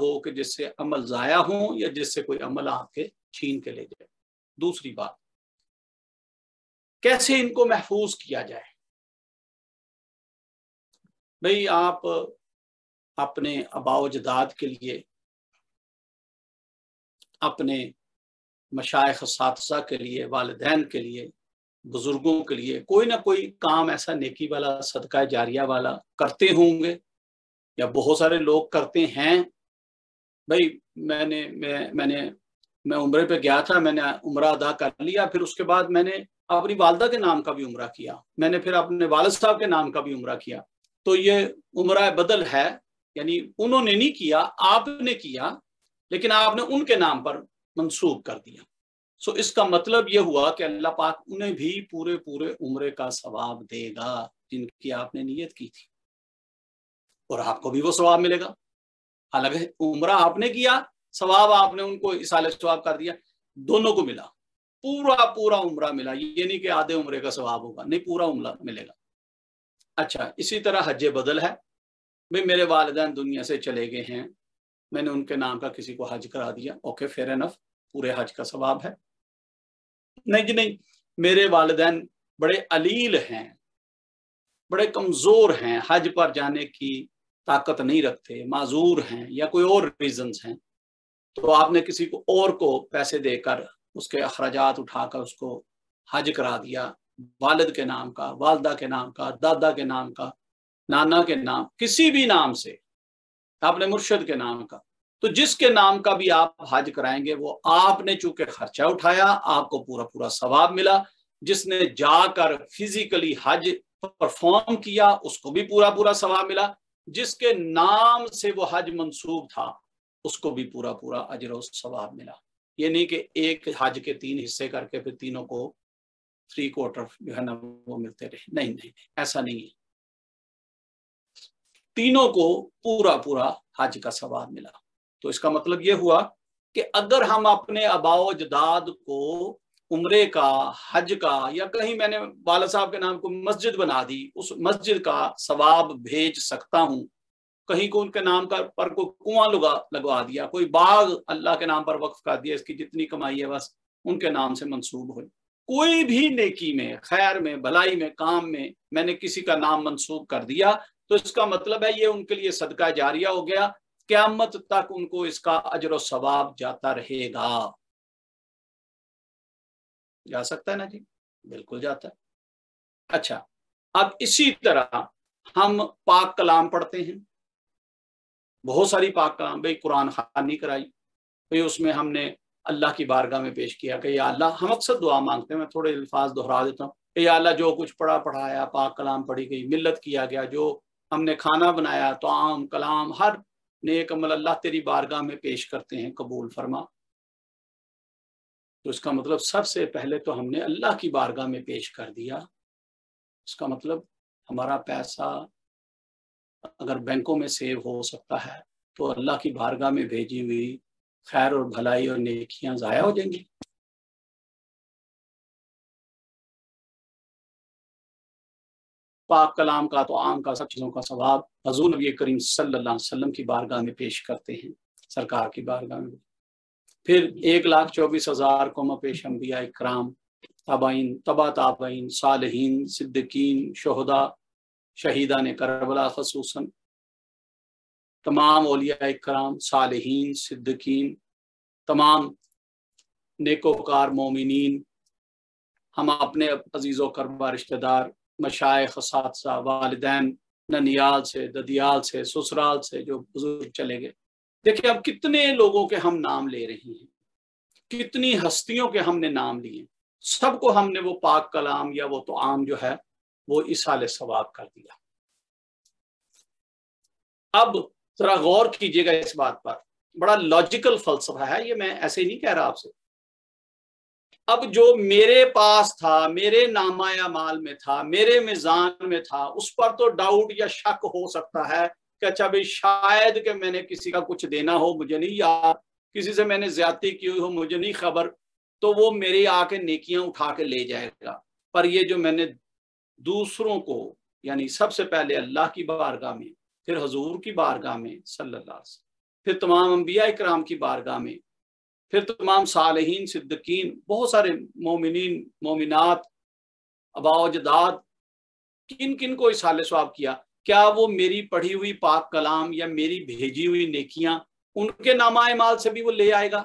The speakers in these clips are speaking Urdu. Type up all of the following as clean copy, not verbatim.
ہو کہ جس سے عمل ضائع ہوں یا جس سے کوئی عمل آپ کے چھین کے لے جائے. دوسری بات، کیسے ان کو محفوظ کیا جائے؟ بھئی آپ اپنے آباء و اجداد کے لیے، اپنے مشائخ اساتذہ کے لیے، والدین کے لیے، بزرگوں کے لیے کوئی نہ کوئی کام ایسا نیکی والا، صدقہ جاریہ والا کرتے ہوں گے، یا بہت سارے لوگ کرتے ہیں. بھئی میں عمرے پہ گیا تھا، میں نے عمرہ ادا کر لیا، پھر اس کے بعد میں نے اپنی والدہ کے نام کا بھی عمرہ کیا، میں نے پھر اپنے والد صاحب کے نام کا بھی عمرہ کیا. تو یہ عمرہ بدل ہے، یعنی انہوں نے نہیں کیا، آپ نے کیا، لیکن آپ نے ان کے نام پر منسوب کر دیا. سو اس کا مطلب یہ ہوا کہ اللہ پاک انہیں بھی پورے عمرے کا ثواب دے گا جن کی آپ نے نیت کی تھی، اور آپ کو بھی وہ ثواب ملے گا. حالانکہ عمرہ آپ نے کیا، ثواب آپ نے ان کو ایصال ثواب کر دیا، دونوں کو ملا، پورا عمرہ ملا. یہ نہیں کہ آدھے عمرے کا ثواب ہوگا، نہیں، پورا عمرہ ملے گا. اچھا، اسی طرح حج بدل ہے. بھئی میرے والدین دنیا سے چلے گئے ہیں، میں نے ان کے نام کا کسی کو حج کرا دیا، اوکے، فیئر انف، پورے حج کا ثواب ہے. نہیں جی نہیں، میرے والدین بڑے علیل ہیں، بڑے کمزور ہیں، حج پر جانے کی طاقت نہیں رکھتے، معذور ہیں، یا کوئی اور ریزنز ہیں، تو آپ نے کسی کو اور کو پیسے دے کر اس کے اخراجات اٹھا کر اس کو حج کرا دیا، والد کے نام کا، والدہ کے نام کا، دادا کے نام کا، نانا کے نام، کسی بھی نام سے، اپنے مرشد کے نام کا. تو جس کے نام کا بھی آپ حج کرائیں گے، وہ آپ نے چونکہ خرچہ اٹھایا، آپ کو پورا ثواب ملا. جس نے جا کر فزیکلی حج پرفارم کیا، اس کو بھی پورا ثواب ملا. جس کے نام سے وہ حج منسوب تھا، اس کو بھی پورا اجر و ثواب ملا. یہ نہیں کہ ایک حج کے 3 حصے کر کے پھر تینوں کو 3/4 جو ہے نا وہ ملتے رہے. نہیں، ایسا نہیں ہے. تینوں کو پورا حج کا ثواب ملا. تو اس کا مطلب یہ ہوا کہ اگر ہم اپنے آباء و اجداد کو عمرے کا، حج کا، یا کہیں میں نے والد صاحب کے نام کو مسجد بنا دی، اس مسجد کا ثواب بھیج سکتا ہوں. کہیں کو ان کے نام پر کوئی کنواں لگوا دیا، کوئی باغ اللہ کے نام پر وقف کر دیا، اس کی جتنی کمائی ہے بس ان کے نام سے منسوب ہوئی. کوئی بھی نیکی میں، خیر میں، بھلائی میں، کام میں نے کسی کا نام منسوب کر دیا، تو اس کا مطلب ہے یہ ان کے لیے صدقہ جاریہ ہو گیا، قیامت تک ان کو اس کا اجر و ثواب جاتا رہے گا. جا سکتا ہے نا جی؟ بالکل جاتا ہے. اچھا، اب اسی طرح ہم پاک کلام پڑھتے ہیں، بہت ساری پاک کلام. بھئی قرآن خوانی کرائی، بھئی اس میں ہم نے اللہ کی بارگاہ میں پیش کیا کہ یا اللہ، ہم اکثر دعا مانگتے ہیں، میں تھوڑے الفاظ دہرا دیتا ہوں کہ یا اللہ جو کچھ پڑھایا، پاک کلام پڑھی گئی، ملت کیا گیا، جو ہم نے کھانا بنایا، طعام، کلام، ہر نیک عمل اللہ تیری بارگاہ میں پیش کرتے ہیں، قبول فرما. تو اس کا مطلب سب سے پہلے تو ہم نے اللہ کی بارگاہ میں پیش کر دیا. اس کا مطلب ہمارا پیسہ اگر بینکوں میں سیو ہو سکتا ہے تو اللہ کی بارگاہ میں بھیجی ہوئی خیر اور بھلائی اور نیکیاں ضائع ہو جائیں گی. پاک کلام کا، تو عام کا، سب چیزوں کا ثواب حضور نبی کریم صلی اللہ علیہ وسلم کی بارگاہ میں پیش کرتے ہیں، سرکار کی بارگاہ میں. پھر 1,24,000 قوم پیش انبیاء اکرام، تابعین، تبا تابعین، صالحین، صدیقین، شہداء، شہیدان کربلا، خصوصاً تمام اولیاء اکرام، صالحین، صدیقین، تمام نیکوکار مومنین، ہم اپنے عزیز و کربا رشتہ دار، مشائخ، اساتذہ، والدین، ننیال سے، ددیال سے، سسرال سے جو بزرگ چلے گئے. دیکھیں اب کتنے لوگوں کے ہم نام لے رہے ہیں، کتنی ہستیوں کے ہم نے نام لیے، سب کو ہم نے وہ پاک کلام یا وہ طعام جو ہے وہ ایصال ثواب کر دیا. اب ذرا غور کیجئے گا اس بات پر، بڑا لاجیکل فلسفہ ہے یہ، میں ایسے ہی نہیں کہہ رہا آپ سے. اب جو میرے پاس تھا، میرے نامہ اعمال میں تھا، میرے میزان میں تھا، اس پر تو ڈاؤٹ یا شک ہو سکتا ہے کہ اچھا بھئی شاید کہ میں نے کسی کا کچھ دینا ہو، مجھے نہیں یاد، کسی سے میں نے زیادتی کی ہو، مجھے نہیں خبر، تو وہ میری آ کے نیکیاں اٹھا کے لے جائے گا. پر یہ جو میں نے دوسروں کو، یعنی سب سے پہلے اللہ کی بارگاہ میں پھر حضور کی بارگاہ میں صلی اللہ علیہ وسلم، پھر تمام انبیاء اکرام کی بارگاہ میں، پھر تمام صالحین صدیقین، بہت سارے مومنین مومنات، آباء و اجداد، کن کن کو اصحال ثواب کیا؟ کیا وہ میری پڑھی ہوئی پاک کلام یا میری بھیجی ہوئی نیکیاں ان کے نامہ اعمال سے بھی وہ لے آئے گا؟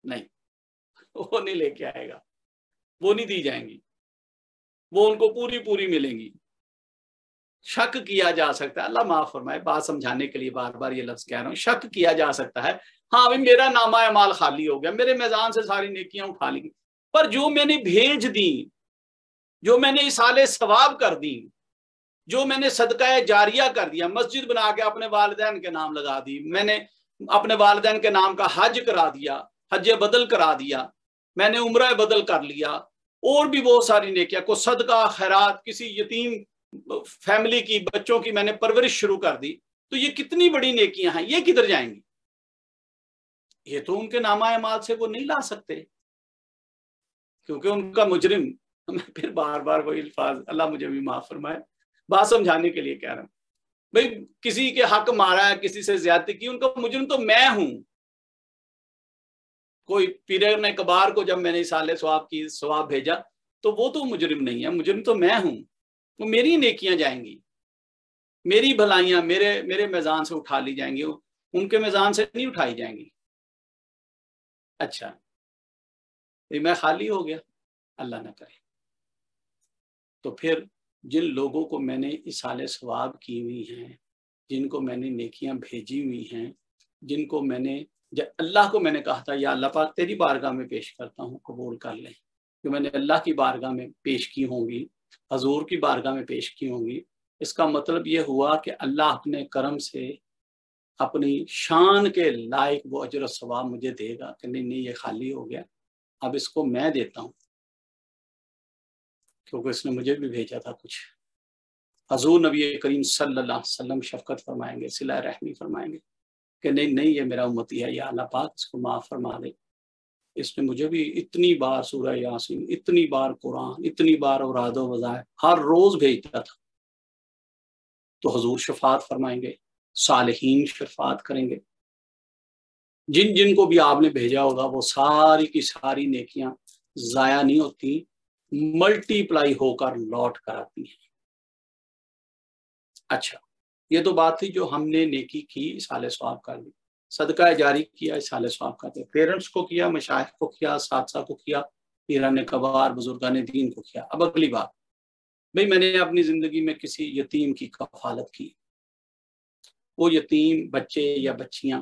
نہیں، وہ نہیں لے کے آئے گا، وہ نہیں دی جائیں گی، وہ ان کو پوری پوری ملیں گی۔ شک کیا جا سکتا ہے، اللہ معاف فرمائے بات سمجھانے کے لیے بار بار یہ لفظ کہہ رہا ہوں، شک کیا جا سکتا ہے ہاں بھائی میرا نامہ اعمال خالی ہو گیا، میرے میزان سے ساری نیکیاں اٹھا لی، پر جو میں نے بھیج دی، جو میں نے اصحال ثواب کر دی، جو میں نے صدقہ جاریہ کر دیا، مسجد بنا کے اپنے والدین کے نام لگا دی، میں نے اپنے والدین کے نام کا حج کرا دیا، حج بدل کرا دیا، میں نے عمرہ بدل کر لیا، اور بھی بہت ساری نیکیاں، کو صدقہ خیرات، کسی یتیم فیملی کی بچوں کی میں نے پرورش شروع کر دی، تو یہ کتنی بڑی نیکیاں ہیں، یہ کدھر جائیں گی؟ یہ تو ان کے نامہ اعمال سے وہ نہیں لا سکتے، کیونکہ ان کا مجرم، میں پھر بار بار وہی الفاظ، اللہ مجھے بھی معاف فرمائے، بات سمجھانے کے لیے کہہ رہا ہوں، بھئی کسی کے حق مارا ہے، کسی سے زیادتی کی، ان کا مجرم تو میں ہوں۔ کوئی پیر نے کبار کو جب میں نے اصحال ثواب کی ثواب بھیجا تو وہ تو مجرم نہیں ہے، مجرم تو میں ہوں، وہ میری نیکیاں جائیں گی، میری بھلائیاں میرے میزان سے اٹھا لی جائیں گی، ان کے میزان سے نہیں اٹھائی جائیں گی۔ اچھا میں خالی ہو گیا، اللہ نہ کرے۔ تو پھر جن لوگوں کو میں نے اصحال ثواب کی ہوئی ہیں، جن کو میں نے نیکیاں بھیجی ہوئی ہیں، جن کو میں نے اللہ کو میں نے کہا تھا یا اللہ پاک تیری بارگاہ میں پیش کرتا ہوں، قبول کر لیں، جو میں نے اللہ کی بارگاہ میں پیش کی ہوں گی، حضور کی بارگاہ میں پیش کی ہوں گی، اس کا مطلب یہ ہوا کہ اللہ اپنے کرم سے اپنی شان کے لائق وہ اجر و ثواب مجھے دے گا کہ نہیں یہ خالی ہو گیا، اب اس کو میں دیتا ہوں، کیونکہ اس نے مجھے بھی بھیجا تھا کچھ۔ حضور نبی کریم صلی اللہ علیہ وسلم شفقت فرمائیں گے، صلہ رحمی فرمائیں گے کہ نہیں یہ میرا امتی ہے، یا اللہ پاک اس کو معاف فرما دے، اس نے مجھے بھی اتنی بار سورہ یاسین، اتنی بار قرآن، اتنی بار اوراد و وظائف ہر روز بھیجتا تھا۔ تو حضور شفاعت فرمائیں گے، صالحین شفاعت کریں گے، جن جن کو بھی آپ نے بھیجا ہوگا وہ ساری کی ساری نیکیاں ضائع نہیں ہوتی، ملٹی پلائی ہو کر لوٹ کر آتی ہیں۔ اچھا یہ تو بات تھی جو ہم نے نیکی کی، اصحال ثواب کر لی، صدقہ جاری کیا، اصحال ثواب کرتے، پیرنٹس کو کیا، مشائخ کو کیا، اساتذہ کو کیا، پیران کبار بزرگان دین کو کیا۔ اب اگلی بات، بھئی میں نے اپنی زندگی میں کسی یتیم کی کفالت کی، وہ یتیم بچے یا بچیاں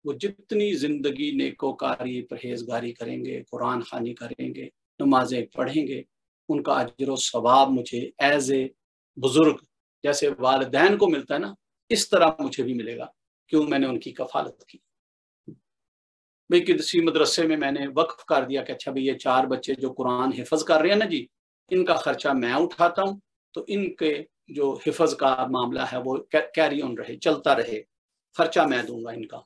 وہ جتنی زندگی نیکوکاری پرہیزگاری کریں گے، قرآن خوانی کریں گے، نمازیں پڑھیں گے، ان کا اجر و ثواب مجھے ایز اے بزرگ جیسے والدین کو ملتا ہے نا، اس طرح مجھے بھی ملے گا، کیوں میں نے ان کی کفالت کی۔ بھئی کسی مدرسے میں نے وقف کر دیا کہ اچھا بھئی یہ 4 بچے جو قرآن حفظ کر رہے ہیں نا جی، ان کا خرچہ میں اٹھاتا ہوں، تو ان کے جو حفظ کا معاملہ ہے وہ کیری آن رہے، چلتا رہے، خرچہ میں دوں گا ان کا،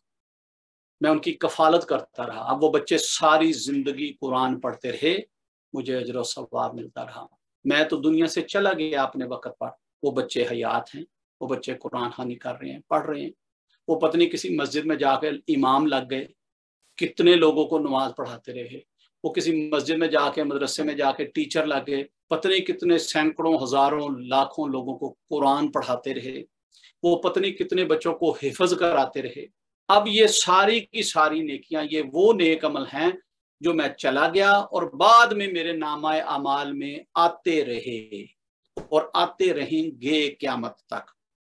میں ان کی کفالت کرتا رہا، اب وہ بچے ساری زندگی قرآن پڑھتے رہے، مجھے اجر و ثواب ملتا رہا، میں تو دنیا سے چلا گیا اپنے وقت پر، وہ بچے حیات ہیں، وہ بچے قرآن خوانی کر رہے ہیں، پڑھ رہے ہیں، وہ پتہ نہیں کسی مسجد میں جا کے امام لگ گئے، کتنے لوگوں کو نماز پڑھاتے رہے، وہ کسی مسجد میں جا کے مدرسے میں جا کے ٹیچر لگ گئے، پتہ نہیں کتنے سینکڑوں ہزاروں لاکھوں لوگوں کو قرآن پڑھاتے رہے، وہ پتہ نہیں کتنے بچوں کو حفظ کراتے رہے۔ اب یہ ساری کی ساری نیکیاں، یہ وہ نیک عمل ہیں جو میں چلا گیا اور بعد میں میرے نامہ اعمال میں آتے رہے اور آتے رہیں گے قیامت تک۔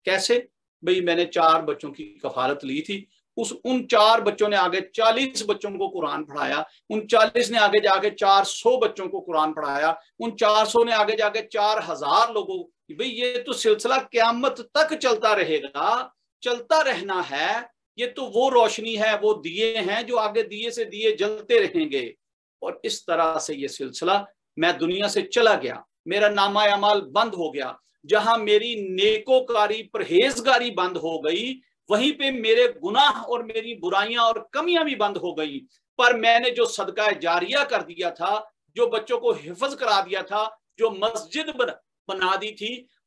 کیسے؟ بھئی میں نے 4 بچوں کی کفالت لی تھی، ان 4 بچوں نے آگے 40 بچوں کو قرآن پڑھایا، ان 40 نے آگے جا کے 400 بچوں کو قرآن پڑھایا، ان 400 نے آگے جا کے 4000 لوگوں، بھئی یہ تو سلسلہ قیامت تک چلتا رہے گا، چلتا رہنا ہے، یہ تو وہ روشنی ہے، وہ دیے ہیں جو آگے دیے سے دیے جلتے رہیں گے، اور اس طرح سے یہ سلسلہ، میں دنیا سے چلا گیا، میرا نامہ اعمال بند ہو گیا، جہاں میری نیکوکاری پرہیزگاری بند ہو گئی، وہیں پہ میرے گناہ اور میری برائیاں اور کمیاں بھی بند ہو گئی، پر میں نے جو صدقہ جاریہ کر دیا تھا، جو بچوں کو حفظ کرا دیا تھا، جو مسجد بنا دی تھی،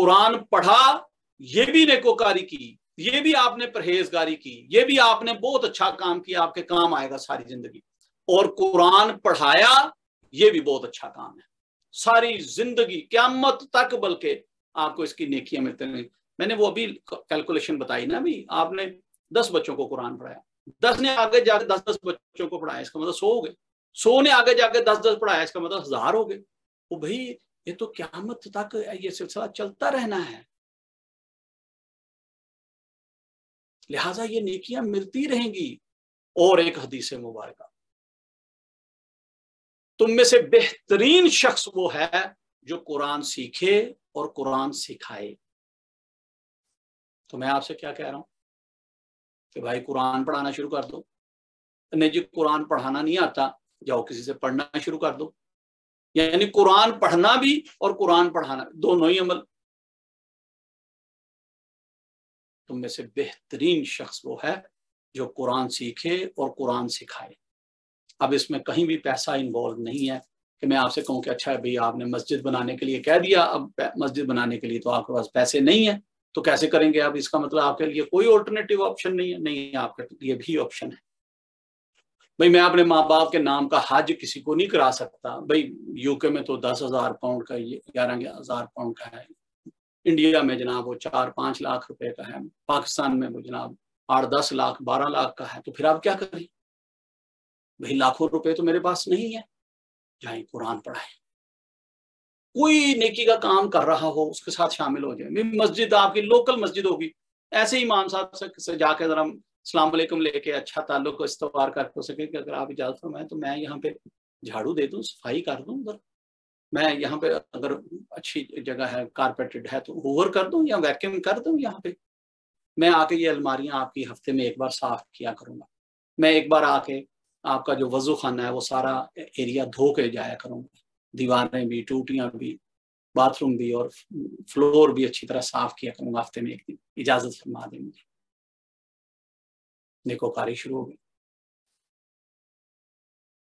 قرآن پڑھا، یہ بھی نیکوکاری کی، یہ بھی آپ نے پرہیزگاری کی، یہ بھی آپ نے بہت اچھا کام کیا، آپ کے کام آئے گا ساری زندگی، اور قرآن پڑھایا، یہ بھی بہت اچھا کام ہے ساری زندگی قیامت تک، بلکہ آپ کو اس کی نیکیاں ملتے ہیں۔ میں نے وہ ابھی کیلکولیشن بتائی نا، ابھی آپ نے 10 بچوں کو قرآن پڑھایا، 10 نے آگے جا کے 10 بچوں کو پڑھایا، اس کا مطلب 100 ہو گئے، 100 نے آگے جا کے 10 پڑھایا، اس کا مطلب 1000 ہو گئے۔ وہ بھائی یہ تو قیامت تک یہ سلسلہ چلتا رہنا ہے، لہٰذا یہ نیکیاں ملتی رہیں گی۔ اور ایک حدیث مبارکہ، تم میں سے بہترین شخص وہ ہے جو قرآن سیکھے اور قرآن سکھائے۔ تو میں آپ سے کیا کہہ رہا ہوں کہ بھائی قرآن پڑھانا شروع کر دو۔ نہیں جی قرآن پڑھانا نہیں آتا، جاؤ کسی سے پڑھنا شروع کر دو، یعنی قرآن پڑھنا بھی اور قرآن پڑھانا دونوں ہی عمل۔ تم میں سے بہترین شخص وہ ہے جو قرآن سیکھے اور قرآن سکھائے۔ اب اس میں کہیں بھی پیسہ انوالو نہیں ہے کہ میں آپ سے کہوں کہ اچھا بھائی آپ نے مسجد بنانے کے لیے کہہ دیا، اب مسجد بنانے کے لیے تو آپ کے پاس پیسے نہیں ہیں، تو کیسے کریں گے؟ اب اس کا مطلب آپ کے لیے کوئی آلٹرنیٹیو آپشن نہیں ہے؟ نہیں، آپ کے لیے بھی آپشن ہے۔ بھائی میں اپنے ماں باپ کے نام کا حج کسی کو نہیں کرا سکتا، بھائی یو کے میں تو 10,000 پاؤنڈ کا، 11,000 پاؤنڈ کا ہے، انڈیا میں جناب وہ 4-5 لاکھ روپے کا ہے، پاکستان میں وہ جناب 8-10 لاکھ 12 لاکھ کا ہے، تو پھر آپ کیا کریں؟ بھائی لاکھوں روپے تو میرے پاس نہیں ہے، جائیں قرآن پڑھائیں، کوئی نیکی کا کام کر رہا ہو اس کے ساتھ شامل ہو جائیں۔ مسجد آپ کی لوکل مسجد ہوگی، ایسے ہی امام صاحب سے جا کے ذرا السلام علیکم لے کے اچھا تعلق کو استوار کر ہو سکے کہ اگر آپ اجازت فرمائیں تو میں یہاں پہ جھاڑو دے دوں، صفائی کر دوں، میں یہاں پہ اگر اچھی جگہ ہے کارپیٹڈ ہے تو ہوور کر دوں یا ویکیوم کر دوں، یہاں پہ میں آ کے یہ الماریاں آپ کی ہفتے میں ایک بار صاف کیا کروں گا، میں ایک بار آ کے آپ کا جو وضو خانہ ہے وہ سارا ایریا دھو کے جایا کروں گا، دیواریں بھی، ٹوٹیاں بھی، باتھ روم بھی اور فلور بھی اچھی طرح صاف کیا کروں گا ہفتے میں ایک دن، اجازت فرما دیں مجھے۔ نیکوکاری شروع ہو گئی۔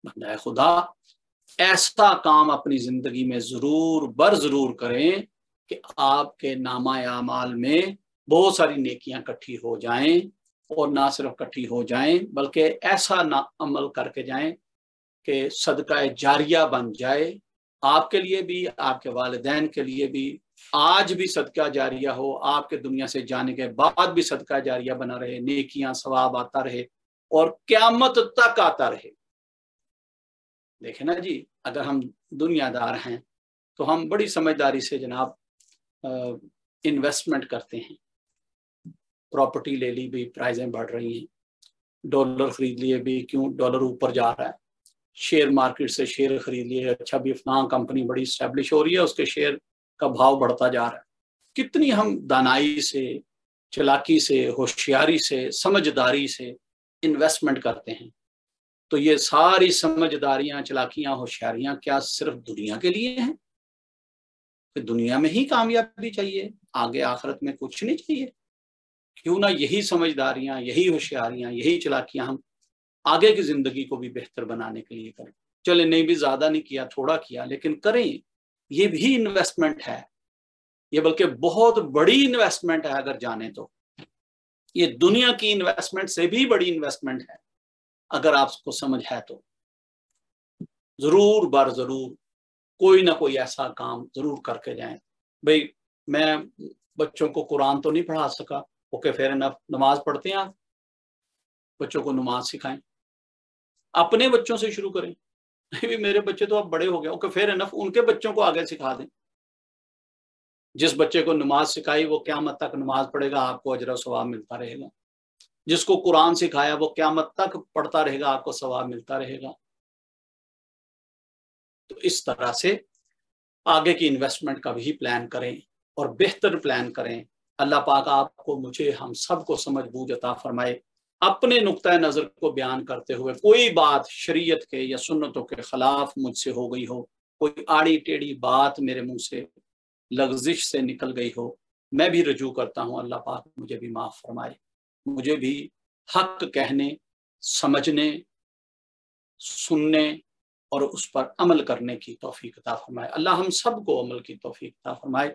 بندہ خدا ایسا کام اپنی زندگی میں ضرور ضرور کریں کہ آپ کے نامہ اعمال میں بہت ساری نیکیاں اکٹھی ہو جائیں، اور نہ صرف اکٹھی ہو جائیں بلکہ ایسا عمل کر کے جائیں کہ صدقہ جاریہ بن جائے، آپ کے لیے بھی، آپ کے والدین کے لیے بھی، آج بھی صدقہ جاریہ ہو، آپ کے دنیا سے جانے کے بعد بھی صدقہ جاریہ بنا رہے، نیکیاں ثواب آتا رہے اور قیامت تک آتا رہے۔ دیکھیں نا جی، اگر ہم دنیا دار ہیں تو ہم بڑی سمجھداری سے جناب انویسٹمنٹ کرتے ہیں، پراپرٹی لے لی بھی، پرائزیں بڑھ رہی ہیں، ڈالر خرید لیے بھی، کیوں ڈالر اوپر جا رہا ہے، شیئر مارکیٹ سے شیئر خرید لیے، اچھا بھی فلاں کمپنی بڑی اسٹیبلش ہو رہی ہے، اس کے شیئر کا بھاؤ بڑھتا جا رہا ہے۔ کتنی ہم دانائی سے، چلاکی سے، ہوشیاری سے، سمجھداری سے انویسٹمنٹ کرتے ہیں۔ تو یہ ساری سمجھداریاں، چلاکیاں، ہوشیاریاں کیا صرف دنیا کے لیے ہیں؟ کہ دنیا میں ہی کامیابی چاہیے، آگے آخرت میں کچھ نہیں چاہیے؟ کیوں نہ یہی سمجھداریاں، یہی ہوشیاریاں، یہی چلاکیاں ہم آگے کی زندگی کو بھی بہتر بنانے کے لیے کریں۔ چلے نہیں بھی زیادہ نہیں کیا، تھوڑا کیا، لیکن کریں، یہ بھی انویسٹمنٹ ہے، یہ بلکہ بہت بڑی انویسٹمنٹ ہے اگر جانیں تو، یہ دنیا کی انویسٹمنٹ سے بھی بڑی انویسٹمنٹ ہے اگر آپ کو سمجھ ہے تو۔ ضرور ضرور کوئی نہ کوئی ایسا کام ضرور کر کے جائیں۔ بھئی میں بچوں کو قرآن تو نہیں پڑھا سکا، اوکے فیئر انف، نماز پڑھتے ہیں آپ، بچوں کو نماز سکھائیں، اپنے بچوں سے شروع کریں۔ نہیں میرے بچے تو اب بڑے ہو گئے، اوکے فیئر انف، ان کے بچوں کو آگے سکھا دیں۔ جس بچے کو نماز سکھائی وہ قیامت تک نماز پڑھے گا، آپ کو اجر و ثواب ملتا رہے گا۔ جس کو قرآن سکھایا وہ قیامت تک پڑھتا رہے گا، آپ کو ثواب ملتا رہے گا۔ تو اس طرح سے آگے کی انویسٹمنٹ کا بھی پلان کریں اور بہتر پلان کریں۔ اللہ پاک آپ کو، مجھے، ہم سب کو سمجھ بوجھ عطا فرمائے۔ اپنے نقطۂ نظر کو بیان کرتے ہوئے کوئی بات شریعت کے یا سنتوں کے خلاف مجھ سے ہو گئی ہو، کوئی آڑی ٹیڑھی بات میرے منہ سے، لغزش سے نکل گئی ہو، میں بھی رجوع کرتا ہوں اللہ پاک مجھے بھی معاف فرمائے، مجھے بھی حق کہنے، سمجھنے، سننے اور اس پر عمل کرنے کی توفیق عطا فرمائے۔ اللہ ہم سب کو عمل کی توفیق عطا فرمائے۔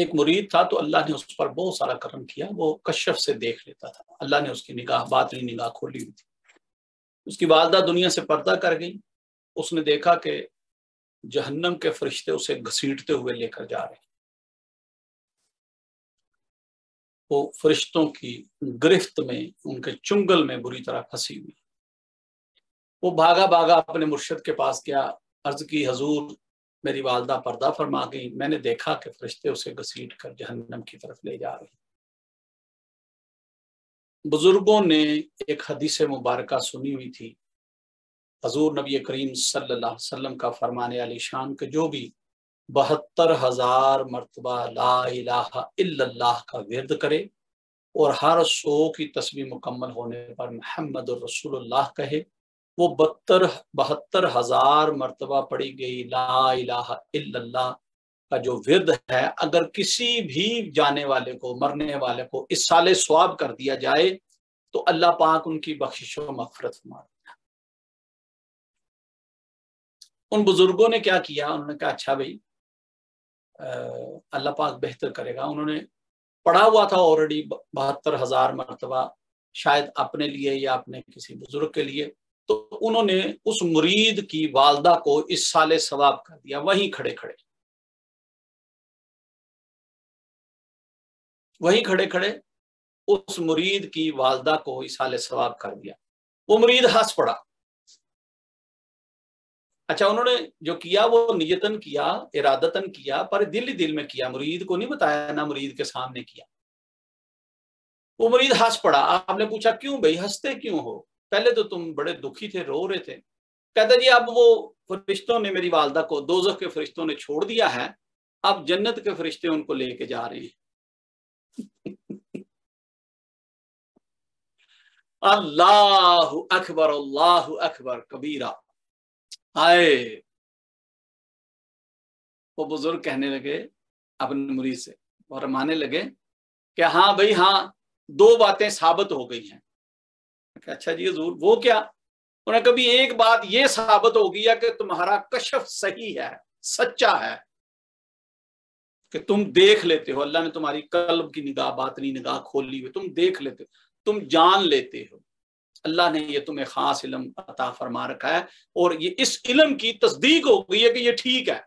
ایک مرید تھا تو اللہ نے اس پر بہت سارا کرم کیا، وہ کشف سے دیکھ لیتا تھا، اللہ نے اس کی نگاہ، باطنی نگاہ کھولی ہوئی تھی۔ اس کی والدہ دنیا سے پردہ کر گئی، اس نے دیکھا کہ جہنم کے فرشتے اسے گھسیٹتے ہوئے لے کر جا رہے ہیں، وہ فرشتوں کی گرفت میں، ان کے چنگل میں بری طرح پھنسی ہوئی۔ وہ بھاگا بھاگا اپنے مرشد کے پاس گیا، عرض کی حضور میری والدہ پردہ فرما گئی، میں نے دیکھا کہ فرشتے اسے گھسیٹ کر جہنم کی طرف لے جا رہے ہیں۔ بزرگوں نے ایک حدیث مبارکہ سنی ہوئی تھی، حضور نبی کریم صلی اللہ علیہ وسلم کا فرمان علی شان کہ جو بھی 72,000 مرتبہ لا الہ الا اللہ کا ورد کرے اور ہر 100 کی تسبیح مکمل ہونے پر محمد الرسول اللہ کہے، وہ 72,000 مرتبہ پڑھی گئی لا الہ الا اللہ کا جو ورد ہے، اگر کسی بھی جانے والے کو، مرنے والے کو اس سال ثواب کر دیا جائے تو اللہ پاک ان کی بخشش و مغفرت فرما۔ ان بزرگوں نے کیا کیا، انہوں نے کہا اچھا بھائی اللہ پاک بہتر کرے گا۔ انہوں نے پڑھا ہوا تھا آلریڈی 72,000 مرتبہ، شاید اپنے لیے یا اپنے کسی بزرگ کے لیے، تو انہوں نے اس مرید کی والدہ کو اس سال ثواب کر دیا، وہیں کھڑے کھڑے اس مرید کی والدہ کو اس سال ثواب کر دیا۔ وہ مرید ہنس پڑا۔ اچھا انہوں نے جو کیا وہ نیتن کیا، ارادتن کیا، پر دل ہی دل میں کیا، مرید کو نہیں بتایا، نہ مرید کے سامنے کیا۔ وہ مرید ہنس پڑا۔ آپ نے پوچھا کیوں بھائی ہنستے کیوں ہو، پہلے تو تم بڑے دکھی تھے، رو رہے تھے۔ کہتا جی اب وہ فرشتوں نے میری والدہ کو، دوزخ کے فرشتوں نے چھوڑ دیا ہے، اب جنت کے فرشتے ان کو لے کے جا رہے ہیں۔ اللہ اکبر کبیرہ۔ آئے وہ بزرگ کہنے لگے اپنے مرید سے اور مانے لگے کہ ہاں بھائی ہاں 2 باتیں ثابت ہو گئی ہیں۔ اچھا جی حضور وہ کیا؟ انہیں کبھی ایک بات یہ ثابت ہو گئی ہے کہ تمہارا کشف صحیح ہے، سچا ہے، کہ تم دیکھ لیتے ہو، اللہ نے تمہاری قلب کی نگاہ، باطنی نگاہ کھولی ہوئی، تم دیکھ لیتے ہو، تم جان لیتے ہو، اللہ نے یہ تمہیں خاص علم عطا فرما رکھا ہے، اور یہ اس علم کی تصدیق ہو گئی ہے کہ یہ ٹھیک ہے۔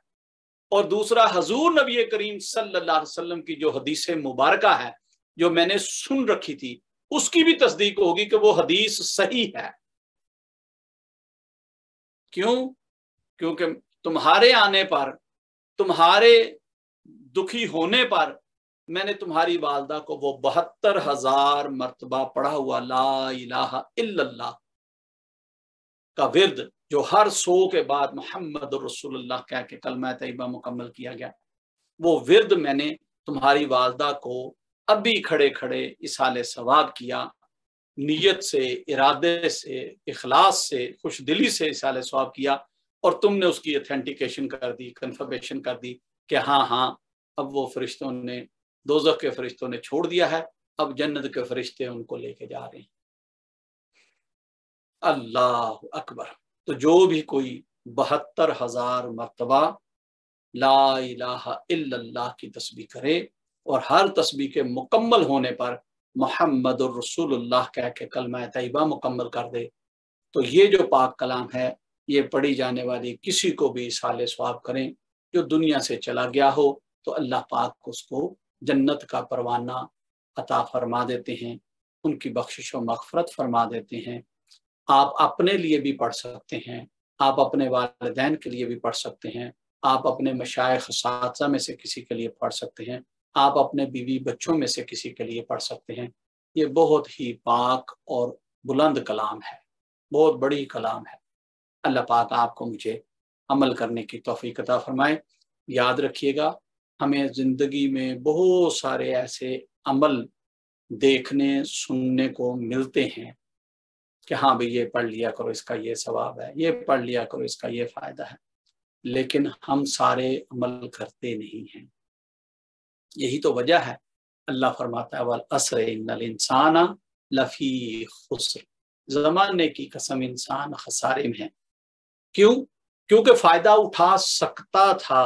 اور دوسرا حضور نبی کریم صلی اللہ علیہ وسلم کی جو حدیث مبارکہ ہے جو میں نے سن رکھی تھی، اس کی بھی تصدیق ہوگی کہ وہ حدیث صحیح ہے۔ کیوں؟ کیونکہ تمہارے آنے پر، تمہارے دکھی ہونے پر میں نے تمہاری والدہ کو وہ 72,000 مرتبہ پڑھا ہوا لا الہ الا اللہ کا ورد، جو ہر 100 کے بعد محمد رسول اللہ کہہ کے کلمہ طیبہ مکمل کیا گیا، وہ ورد میں نے تمہاری والدہ کو ابھی کھڑے کھڑے اصال ثواب کیا، نیت سے، ارادے سے، اخلاص سے، خوش دلی سے اصال ثواب کیا، اور تم نے اس کی اتھینٹیکیشن کر دی، کنفرمیشن کر دی کہ ہاں ہاں اب وہ فرشتوں نے، دوزخ کے فرشتوں نے چھوڑ دیا ہے، اب جنت کے فرشتے ان کو لے کے جا رہے ہیں۔ اللہ اکبر۔ تو جو بھی کوئی 72,000 مرتبہ لا الہ الا اللہ کی تسبیح کرے اور ہر تسبیح کے مکمل ہونے پر محمد الرسول اللہ کہہ کے کلمہ طیبہ مکمل کر دے، تو یہ جو پاک کلام ہے یہ پڑھی جانے والی کسی کو بھی اصال ثواب کریں جو دنیا سے چلا گیا ہو، تو اللہ پاک اس کو جنت کا پروانہ عطا فرما دیتے ہیں، ان کی بخشش و مغفرت فرما دیتے ہیں۔ آپ اپنے لیے بھی پڑھ سکتے ہیں، آپ اپنے والدین کے لیے بھی پڑھ سکتے ہیں، آپ اپنے مشائخ اساتذہ میں سے کسی کے لیے پڑھ سکتے ہیں، آپ اپنے بیوی بچوں میں سے کسی کے لیے پڑھ سکتے ہیں۔ یہ بہت ہی پاک اور بلند کلام ہے، بہت بڑی کلام ہے۔ اللہ پاک آپ کو مجھے عمل کرنے کی توفیق عطا فرمائے۔ یاد رکھیے گا ہمیں زندگی میں بہت سارے ایسے عمل دیکھنے سننے کو ملتے ہیں کہ ہاں بھئی یہ پڑھ لیا کرو اس کا یہ ثواب ہے، یہ پڑھ لیا کرو اس کا یہ فائدہ ہے، لیکن ہم سارے عمل کرتے نہیں ہیں۔ یہی تو وجہ ہے، اللہ فرماتا ہے والعصر ان الانسان لفی خسر، زمانے کی قسم انسان خسارے میں ہے۔ کیوں؟ کیونکہ فائدہ اٹھا سکتا تھا،